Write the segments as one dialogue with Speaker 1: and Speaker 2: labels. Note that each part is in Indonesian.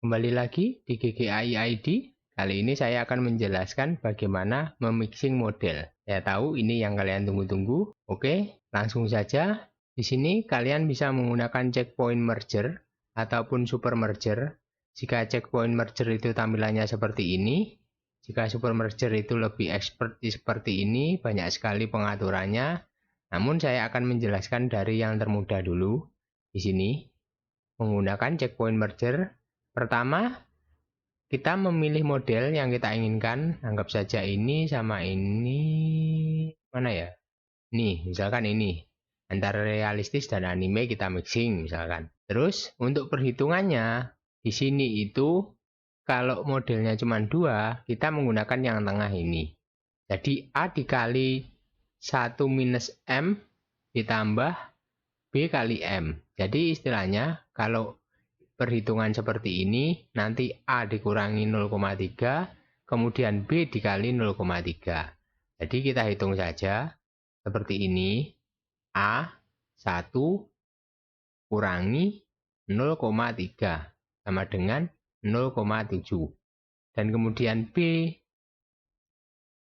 Speaker 1: Kembali lagi di GGAI ID. Kali ini saya akan menjelaskan bagaimana memixing model. Saya tahu ini yang kalian tunggu-tunggu. Oke, langsung saja. Di sini kalian bisa menggunakan checkpoint merger ataupun super merger. Jika checkpoint merger itu tampilannya seperti ini. Jika super merger itu lebih expert seperti ini, banyak sekali pengaturannya. Namun saya akan menjelaskan dari yang termudah dulu. Di sini menggunakan checkpoint merger. Pertama, kita memilih model yang kita inginkan. Anggap saja ini sama ini. Mana ya? Nih, misalkan ini. Antara realistis dan anime kita mixing misalkan. Terus untuk perhitungannya, di sini itu kalau modelnya cuma 2, kita menggunakan yang tengah ini. Jadi A dikali 1 minus M ditambah B kali M. Jadi istilahnya kalau perhitungan seperti ini, nanti A dikurangi 0,3, kemudian B dikali 0,3. Jadi kita hitung saja seperti ini. A 1 kurangi 0,3 sama dengan 0,7. Dan kemudian B,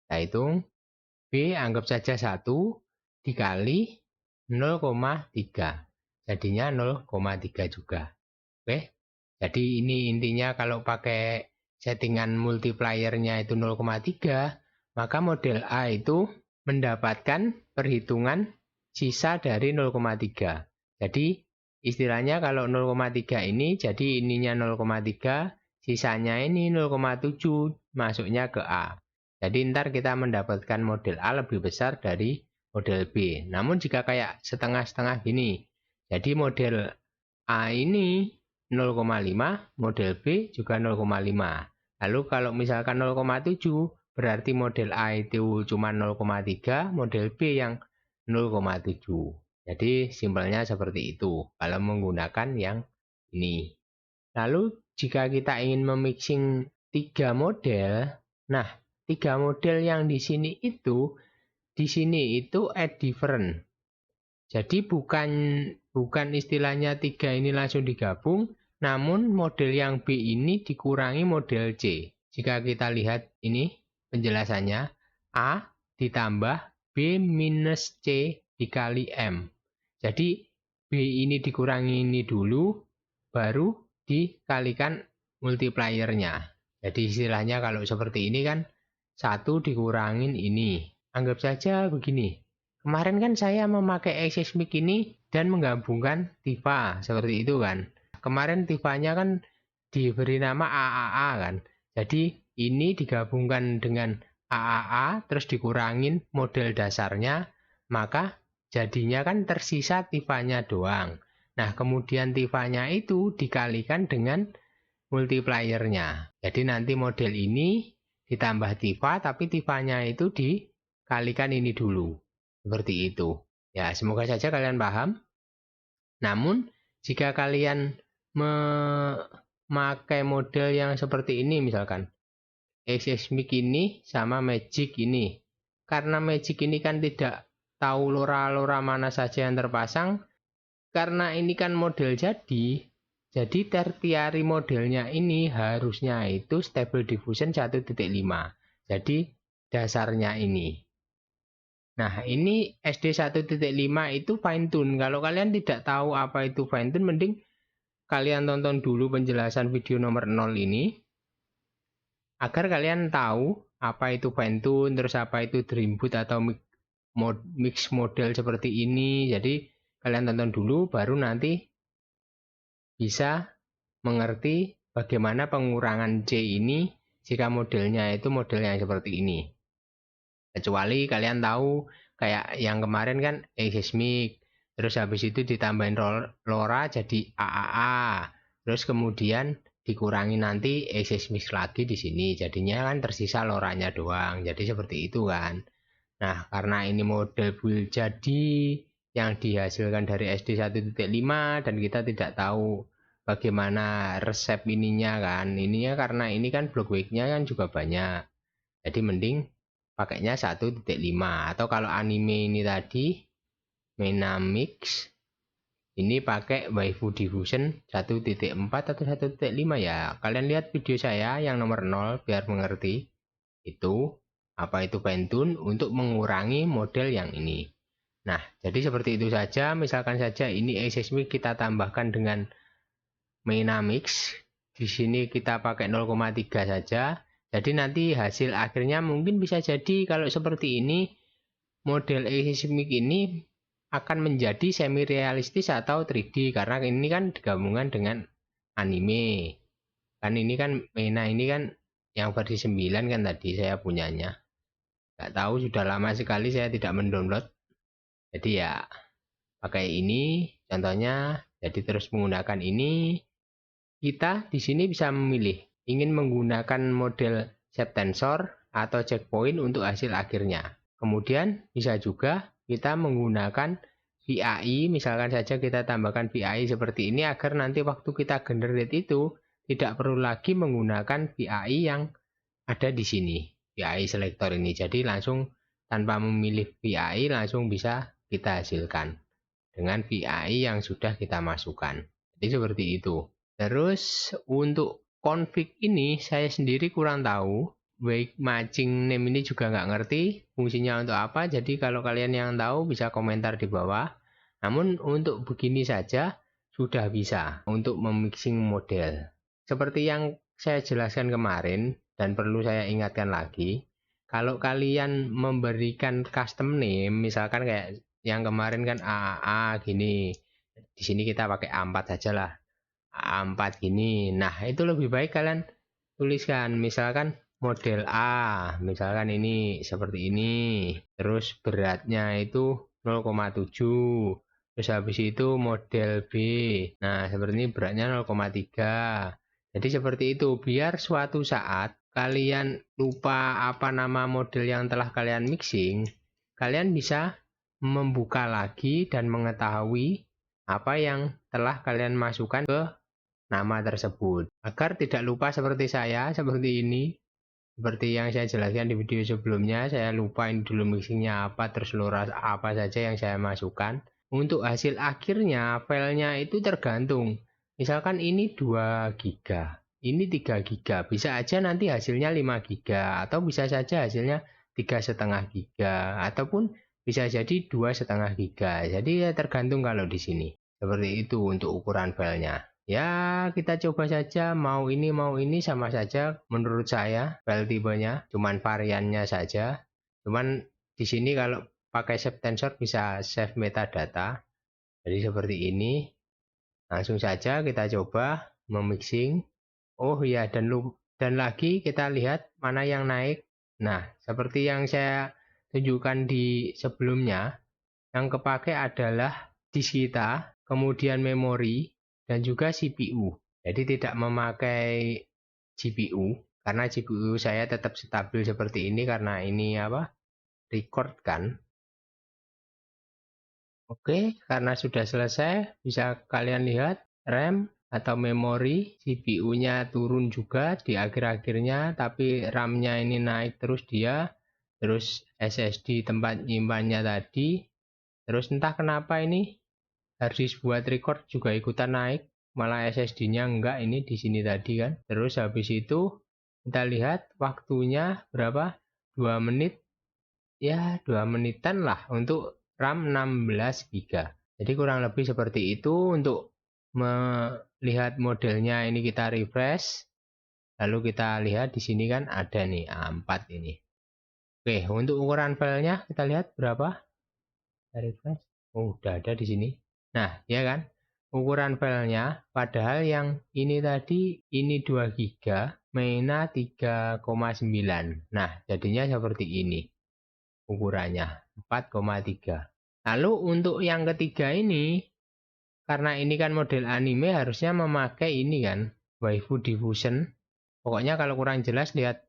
Speaker 1: kita hitung. B anggap saja 1 dikali 0,3. Jadinya 0,3 juga. Oke, jadi ini intinya kalau pakai settingan multipliernya itu 0,3, maka model A itu mendapatkan perhitungan sisa dari 0,3. Jadi istilahnya kalau 0,3 ini, jadi ininya 0,3, sisanya ini 0,7 masuknya ke A. Jadi ntar kita mendapatkan model A lebih besar dari model B. Namun jika kayak setengah-setengah gini, jadi model A ini 0,5, model B juga 0,5. Lalu kalau misalkan 0,7, berarti model A itu cuma 0,3, model B yang 0,7. Jadi simpelnya seperti itu kalau menggunakan yang ini. Lalu jika kita ingin memixing 3 model, nah 3 model yang di sini itu add different. Jadi bukan istilahnya 3 ini langsung digabung, namun model yang B ini dikurangi model C. Jika kita lihat ini penjelasannya, A ditambah B minus C dikali M. Jadi B ini dikurangi ini dulu, baru dikalikan multipliernya. Jadi istilahnya kalau seperti ini kan 1 dikurangin ini. Anggap saja begini. Kemarin kan saya memakai Accessmic ini dan menggabungkan Tifa seperti itu kan. Kemarin Tifanya kan diberi nama AAA kan. Jadi ini digabungkan dengan AAA terus dikurangin model dasarnya, maka jadinya kan tersisa Tifanya doang. Nah, kemudian Tifanya itu dikalikan dengan multipliernya. Jadi nanti model ini ditambah Tifa, tapi Tifanya itu dikalikan ini dulu. Seperti itu. Ya, semoga saja kalian paham. Namun, jika kalian memakai model yang seperti ini misalkan, Accessmic ini sama Magic ini. Karena Magic ini kan tidak tahu LoRa mana saja yang terpasang, karena ini kan model jadi tertiary modelnya ini harusnya itu Stable Diffusion 1.5. Jadi dasarnya ini. Nah, ini SD 1.5 itu fine tune. Kalau kalian tidak tahu apa itu fine tune, mending kalian tonton dulu penjelasan video nomor 0 ini agar kalian tahu apa itu fine tune, terus apa itu Dreamboot atau mix model seperti ini. Jadi kalian tonton dulu baru nanti bisa mengerti bagaimana pengurangan C ini jika modelnya itu model yang seperti ini. Kecuali kalian tahu kayak yang kemarin kan Accessmic, terus habis itu ditambahin LoRa jadi AAA, terus kemudian dikurangi nanti Accessmic lagi di sini, jadinya kan tersisa LoRa-nya doang. Jadi seperti itu kan. Nah, karena ini model build jadi yang dihasilkan dari SD 1.5 dan kita tidak tahu bagaimana resep ininya kan. Ininya karena ini kan block weight-nya kan juga banyak. Jadi mending pakainya 1.5 atau kalau anime ini tadi Menamix ini pakai waifu diffusion 1.4 atau 1.5 ya. Kalian lihat video saya yang nomor 0 biar mengerti. Itu apa itu fine tune untuk mengurangi model yang ini. Nah, jadi seperti itu saja. Misalkan saja ini seismic kita tambahkan dengan Meinamix. Di sini kita pakai 0,3 saja. Jadi nanti hasil akhirnya mungkin bisa jadi kalau seperti ini model seismic ini akan menjadi semi realistis atau 3D karena ini kan digabungan dengan anime. Kan ini kan Meina ini kan yang versi 9 kan tadi saya punyanya. Nggak tahu sudah lama sekali saya tidak mendownload. Jadi ya pakai ini contohnya. Jadi terus menggunakan ini. Kita di sini bisa memilih ingin menggunakan model shape tensor atau checkpoint untuk hasil akhirnya. Kemudian bisa juga kita menggunakan VAI, misalkan saja kita tambahkan VAI seperti ini agar nanti waktu kita generate itu tidak perlu lagi menggunakan VAI yang ada di sini, VAI selector ini. Jadi langsung tanpa memilih VAI langsung bisa kita hasilkan dengan VAI yang sudah kita masukkan. Jadi seperti itu. Terus untuk config ini saya sendiri kurang tahu. Baik matching name ini juga nggak ngerti fungsinya untuk apa. Jadi kalau kalian yang tahu bisa komentar di bawah. Namun untuk begini saja sudah bisa untuk memixing model. Seperti yang saya jelaskan kemarin dan perlu saya ingatkan lagi. Kalau kalian memberikan custom name, misalkan kayak yang kemarin kan AAA gini. Di sini kita pakai A4 saja lah. A4 gini. Nah, itu lebih baik kalian tuliskan misalkan model A, misalkan ini seperti ini. Terus beratnya itu 0,7. Terus habis itu model B. Nah, seperti ini beratnya 0,3. Jadi seperti itu biar suatu saat kalian lupa apa nama model yang telah kalian mixing, kalian bisa membuka lagi dan mengetahui apa yang telah kalian masukkan ke nama tersebut. Agar tidak lupa seperti saya, seperti ini. Seperti yang saya jelaskan di video sebelumnya, saya lupa ini dulu mixingnya apa, terus LoRa apa saja yang saya masukkan. Untuk hasil akhirnya, filenya itu tergantung. Misalkan ini 2 GB, ini 3 GB. Bisa aja nanti hasilnya 5 GB, atau bisa saja hasilnya 3,5 GB, ataupun bisa jadi 2,5 GB. Jadi ya tergantung kalau di sini. Seperti itu untuk ukuran filenya. Ya, kita coba saja mau ini sama saja menurut saya file tipenya, cuman variannya saja. Cuman di sini kalau pakai shape tensor bisa save metadata. Jadi seperti ini. Langsung saja kita coba memixing. Oh ya, dan lagi kita lihat mana yang naik. Nah, seperti yang saya tunjukkan di sebelumnya, yang kepake adalah disk kita, kemudian memori, dan juga CPU. Jadi tidak memakai GPU karena GPU saya tetap stabil seperti ini karena ini apa? Record kan. Oke, karena sudah selesai bisa kalian lihat RAM atau memori CPU-nya turun juga di akhir-akhirnya tapi RAM-nya ini naik terus dia. Terus SSD tempat nyimpannya tadi. Terus entah kenapa ini harddisk buat record juga ikutan naik, malah SSD-nya enggak ini di sini tadi kan. Terus habis itu kita lihat waktunya berapa? 2 menit. Ya, 2 menitan lah untuk RAM 16 GB. Jadi kurang lebih seperti itu untuk melihat modelnya ini kita refresh. Lalu kita lihat di sini kan ada nih A4 ini. Oke, untuk ukuran filenya kita lihat berapa? Kita refresh. Oh, udah ada di sini. Nah, ya kan? Ukuran filenya, padahal yang ini tadi, ini 2 GB, Meina 3,9. Nah, jadinya seperti ini ukurannya, 4,3. Lalu untuk yang ketiga ini, karena ini kan model anime, harusnya memakai ini kan, waifu diffusion. Pokoknya kalau kurang jelas, lihat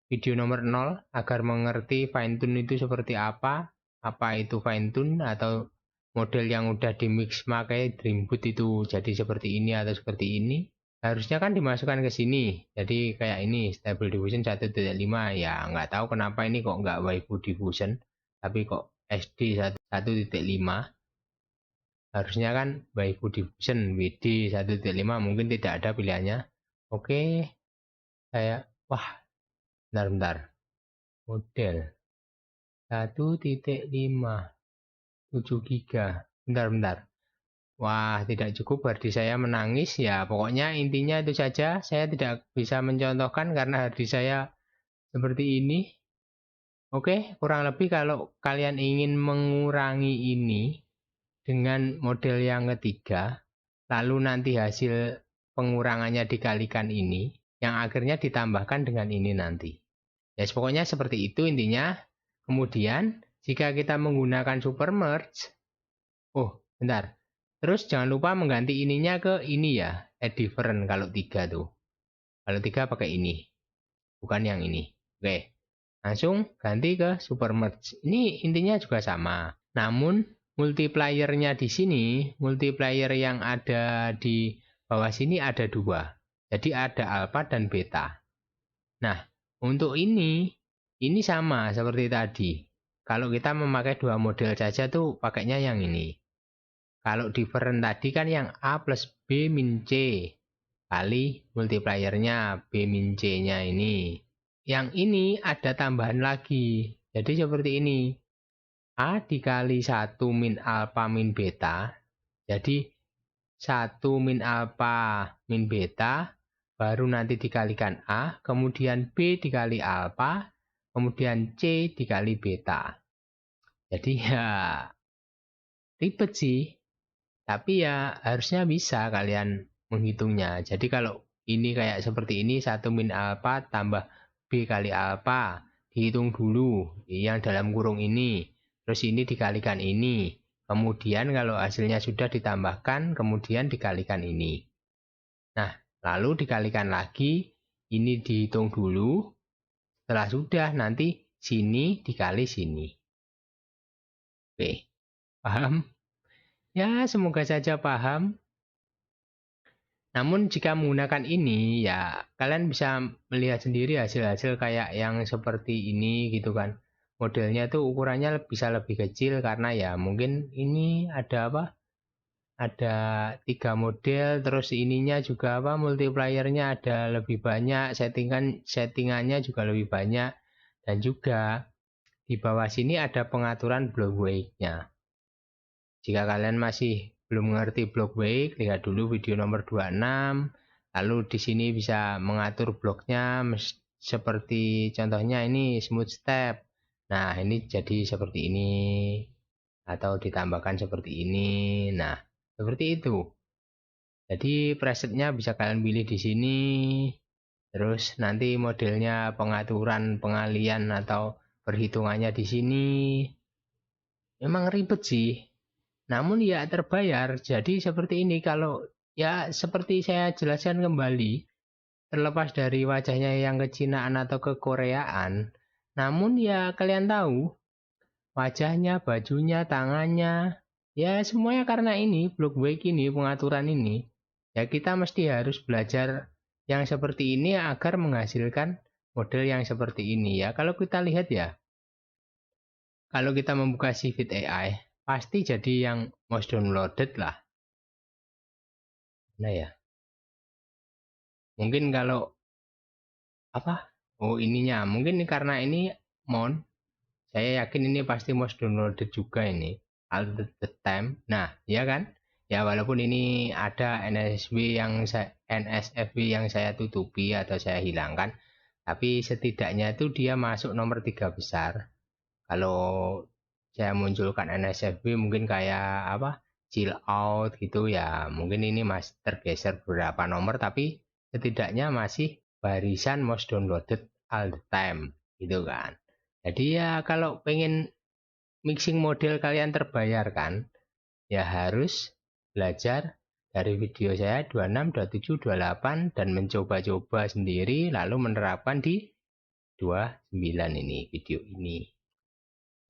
Speaker 1: video nomor 0 agar mengerti fine tune itu seperti apa itu fine tune atau model yang udah di mix pakai Dreamboot itu jadi seperti ini atau seperti ini. Harusnya kan dimasukkan ke sini. Jadi kayak ini Stable Diffusion 1.5 ya nggak tahu kenapa ini kok nggak waifu diffusion tapi kok SD 1.5. Harusnya kan by food diffusion WD 1.5, mungkin tidak ada pilihannya. Oke, wah, bentar. Model 1.5 7 GB. Bentar. Wah, tidak cukup, harddisk saya menangis. Ya, pokoknya intinya itu saja. Saya tidak bisa mencontohkan karena harddisk saya seperti ini. Oke, kurang lebih kalau kalian ingin mengurangi ini dengan model yang ketiga, lalu nanti hasil pengurangannya dikalikan ini, yang akhirnya ditambahkan dengan ini nanti. Ya, pokoknya seperti itu intinya. Kemudian, jika kita menggunakan supermerge, bentar. Terus jangan lupa mengganti ininya ke ini ya, add different kalau 3 tuh. Kalau 3 pakai ini, bukan yang ini. Oke, langsung ganti ke supermerge. Ini intinya juga sama. Namun multipliernya di sini, multiplier yang ada di bawah sini ada 2. Jadi ada alpha dan beta. Nah, untuk ini sama seperti tadi. Kalau kita memakai 2 model saja tuh pakainya yang ini. Kalau different tadi kan yang A plus B min C kali multipliernya B min C-nya ini. Yang ini ada tambahan lagi. Jadi seperti ini. A dikali 1 min alpha min beta. Jadi 1 min alpha min beta. Baru nanti dikalikan A. Kemudian B dikali alpha. Kemudian C dikali beta. Jadi ya ribet sih. Tapi ya harusnya bisa kalian menghitungnya. Jadi kalau ini kayak seperti ini, 1 min alpha tambah B kali alpha. Dihitung dulu yang dalam kurung ini. Terus ini dikalikan ini. Kemudian kalau hasilnya sudah ditambahkan, kemudian dikalikan ini. Nah, lalu dikalikan lagi. Ini dihitung dulu. Setelah sudah, nanti sini dikali sini. Oke, paham? Ya, semoga saja paham. Namun jika menggunakan ini, ya kalian bisa melihat sendiri hasil-hasil kayak yang seperti ini gitu kan. Modelnya tuh ukurannya bisa lebih kecil karena ya mungkin ini ada apa? Ada 3 model, terus ininya juga apa? Multipliernya ada lebih banyak, settingannya juga lebih banyak, dan juga di bawah sini ada pengaturan block weight-nya. Jika kalian masih belum mengerti block weight, lihat dulu video nomor 26. Lalu di sini bisa mengatur bloknya seperti contohnya ini smooth step. Nah, ini jadi seperti ini atau ditambahkan seperti ini. Nah, seperti itu. Jadi presetnya bisa kalian pilih di sini. Terus nanti modelnya pengaturan pengalian atau perhitungannya di sini. Memang ribet sih. Namun ya terbayar. Jadi seperti ini, kalau ya seperti saya jelaskan kembali, terlepas dari wajahnya yang kecinaan atau kekoreaan, namun ya kalian tahu, wajahnya, bajunya, tangannya, ya semuanya karena ini, block weight ini, pengaturan ini. Ya kita mesti harus belajar yang seperti ini agar menghasilkan model yang seperti ini ya. Kalau kita lihat ya, kalau kita membuka Civit AI, pasti jadi yang most downloaded lah. Nah ya, mungkin kalau apa? Oh ininya, mungkin karena ini mon, saya yakin ini pasti most downloaded juga ini all the time. Nah, ya kan? Ya walaupun ini ada NSFW yang saya tutupi atau saya hilangkan, tapi setidaknya itu dia masuk nomor 3 besar. Kalau saya munculkan NSFW mungkin kayak apa? Chill out gitu ya. Mungkin ini masih tergeser beberapa nomor tapi setidaknya masih barisan most downloaded all the time gitu kan. Jadi ya kalau pengen mixing model kalian terbayarkan ya harus belajar dari video saya 26, 27, 28 dan mencoba-coba sendiri lalu menerapkan di 29 ini video ini.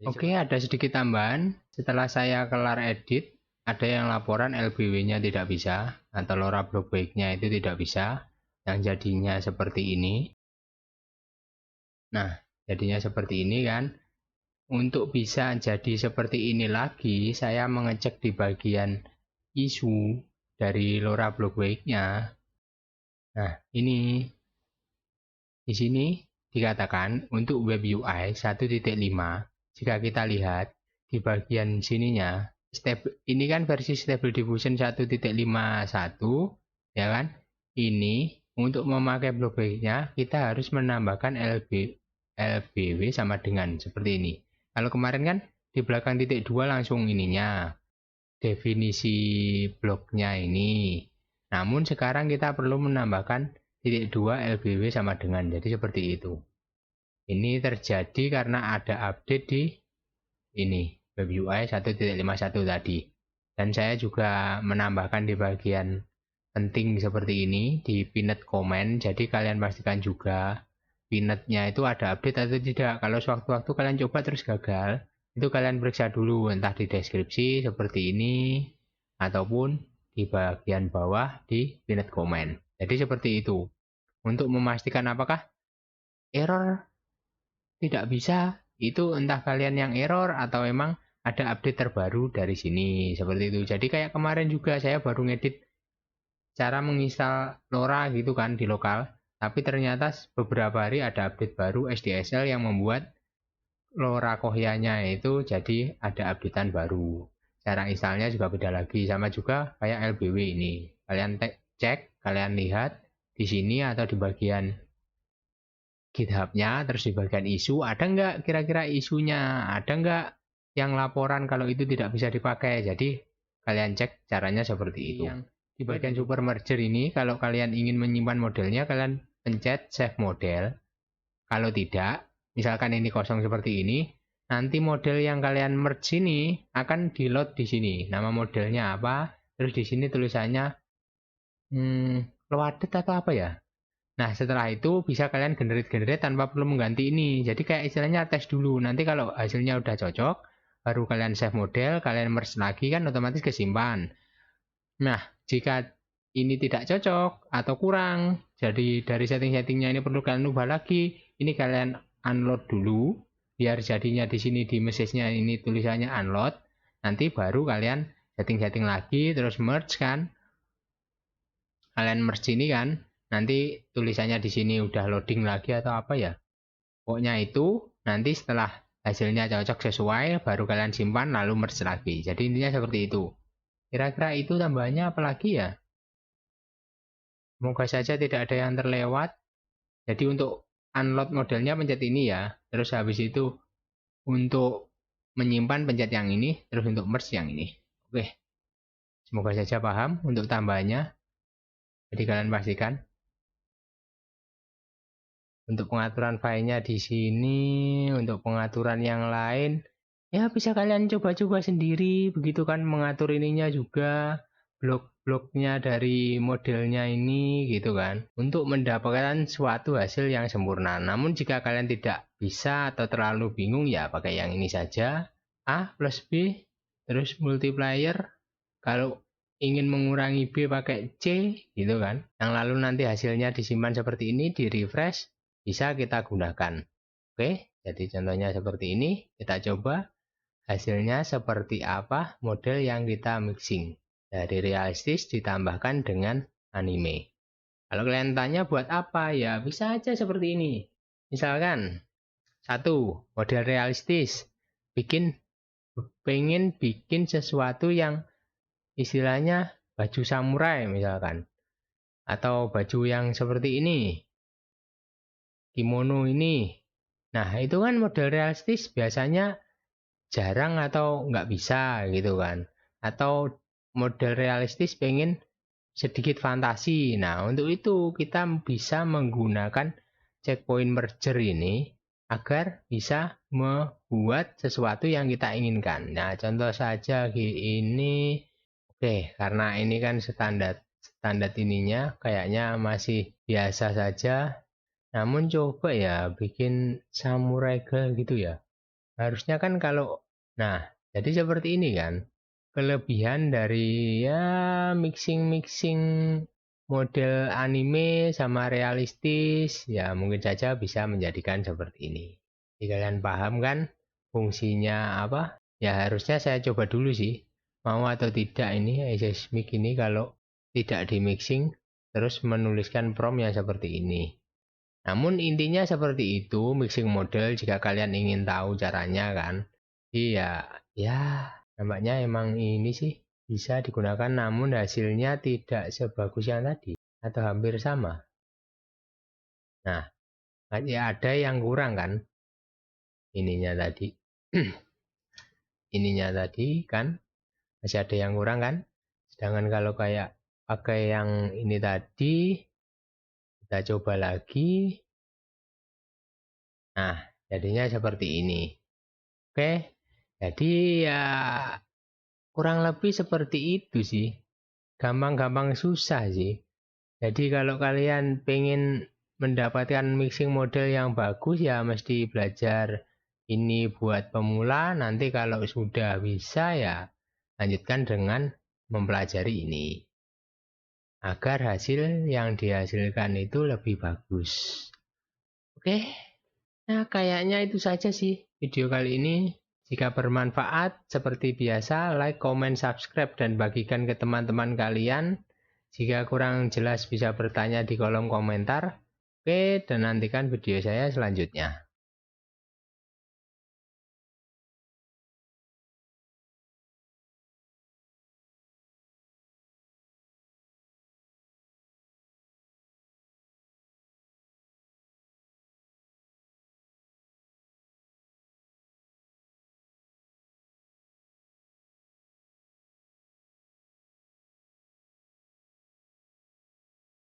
Speaker 1: Oke, ada sedikit tambahan. Setelah saya kelar edit, ada yang laporan LBW-nya tidak bisa, atau LoRa block weight-nya itu tidak bisa, yang jadinya seperti ini. Nah, jadinya seperti ini kan. Untuk bisa jadi seperti ini lagi, saya mengecek di bagian isu dari LoRa block wake-nya. Nah, ini di sini dikatakan untuk web UI 1.5, jika kita lihat di bagian sininya, ini kan versi Stable Diffusion 1.51, ya kan? Ini untuk memakai block wake-nya kita harus menambahkan LBW sama dengan seperti ini. Kalau kemarin kan di belakang titik 2 langsung ininya, definisi bloknya ini. Namun sekarang kita perlu menambahkan titik 2 LBW sama dengan, jadi seperti itu. Ini terjadi karena ada update di ini web UI 1.51 tadi. Dan saya juga menambahkan di bagian penting seperti ini di pinned comment, jadi kalian pastikan juga pinnednya itu ada update atau tidak. Kalau sewaktu-waktu kalian coba terus gagal, itu kalian periksa dulu entah di deskripsi seperti ini ataupun di bagian bawah di pinned comment. Jadi seperti itu. Untuk memastikan apakah error tidak bisa, itu entah kalian yang error atau memang ada update terbaru dari sini seperti itu. Jadi kayak kemarin juga saya baru ngedit cara menginstal LoRa gitu kan di lokal, tapi ternyata beberapa hari ada update baru SDSL yang membuat LoRa Kohya-nya itu jadi ada updatean baru. Cara installnya juga beda lagi, sama juga kayak LBW ini. Kalian cek, kalian lihat di sini atau di bagian GitHub-nya, terus di bagian isu, ada nggak kira-kira isunya, ada nggak yang laporan kalau itu tidak bisa dipakai. Jadi kalian cek caranya seperti itu. Di bagian super merger ini, kalau kalian ingin menyimpan modelnya, kalian pencet save model. Kalau tidak, misalkan ini kosong seperti ini, nanti model yang kalian merge ini akan di load di sini. Nama modelnya apa? Terus di sini tulisannya loaded atau apa ya? Nah, setelah itu bisa kalian generate tanpa perlu mengganti ini. Jadi kayak istilahnya tes dulu. Nanti kalau hasilnya udah cocok, baru kalian save model, kalian merge lagi kan otomatis kesimpan. Nah, jika ini tidak cocok atau kurang, jadi dari setting-settingnya ini perlu kalian ubah lagi. Ini kalian unload dulu, biar jadinya di sini di message-nya ini tulisannya unload. Nanti baru kalian setting-setting lagi, terus merge kan. Kalian merge ini kan, nanti tulisannya di sini udah loading lagi atau apa ya. Pokoknya itu nanti setelah hasilnya cocok sesuai, baru kalian simpan lalu merge lagi. Jadi intinya seperti itu. Kira-kira itu tambahannya apa lagi ya? Semoga saja tidak ada yang terlewat. Jadi untuk unload modelnya pencet ini ya. Terus habis itu untuk menyimpan pencet yang ini. Terus untuk merge yang ini. Oke. Semoga saja paham untuk tambahannya. Jadi kalian pastikan. Untuk pengaturan filenya di sini. Untuk pengaturan yang lain. Ya bisa kalian coba-coba sendiri. Begitu kan mengatur ininya juga. Blok-bloknya dari modelnya ini gitu kan, untuk mendapatkan suatu hasil yang sempurna. Namun jika kalian tidak bisa atau terlalu bingung ya pakai yang ini saja, A plus B terus multiplier. Kalau ingin mengurangi B pakai C gitu kan, yang lalu nanti hasilnya disimpan seperti ini, di refresh bisa kita gunakan. Oke, jadi contohnya seperti ini, kita coba hasilnya seperti apa model yang kita mixing. Dari realistis ditambahkan dengan anime. Kalau kalian tanya buat apa, ya bisa aja seperti ini. Misalkan, satu, model realistis. Pengen bikin sesuatu yang istilahnya baju samurai misalkan. Atau baju yang seperti ini. Kimono ini. Nah, itu kan model realistis biasanya jarang atau nggak bisa gitu kan. Atau model realistis pengen sedikit fantasi. Nah, untuk itu kita bisa menggunakan checkpoint merger ini agar bisa membuat sesuatu yang kita inginkan. Nah, contoh saja ini. Oke, karena ini kan standar ininya kayaknya masih biasa saja. Namun coba ya bikin samurai girl gitu ya. Harusnya kan kalau, nah, jadi seperti ini kan. Kelebihan dari ya mixing model anime sama realistis ya mungkin saja bisa menjadikan seperti ini. Jadi kalian paham kan fungsinya apa? Ya harusnya saya coba dulu sih mau atau tidak ini seismic ini kalau tidak di mixing terus menuliskan prompt yang seperti ini. Namun intinya seperti itu mixing model jika kalian ingin tahu caranya kan. Iya, ya nampaknya emang ini sih bisa digunakan namun hasilnya tidak sebagus yang tadi atau hampir sama. Nah, ada yang kurang kan ininya tadi. Ininya tadi kan masih ada yang kurang kan. Sedangkan kalau kayak pakai yang ini tadi kita coba lagi. Nah, jadinya seperti ini. Oke, jadi ya kurang lebih seperti itu sih. Gampang-gampang susah sih. Jadi kalau kalian pengen mendapatkan mixing model yang bagus ya mesti belajar ini buat pemula. Nanti kalau sudah bisa ya lanjutkan dengan mempelajari ini. Agar hasil yang dihasilkan itu lebih bagus. Oke, nah kayaknya itu saja sih video kali ini. Jika bermanfaat, seperti biasa, like, comment, subscribe, dan bagikan ke teman-teman kalian. Jika kurang jelas bisa bertanya di kolom komentar. Oke, dan nantikan video saya selanjutnya.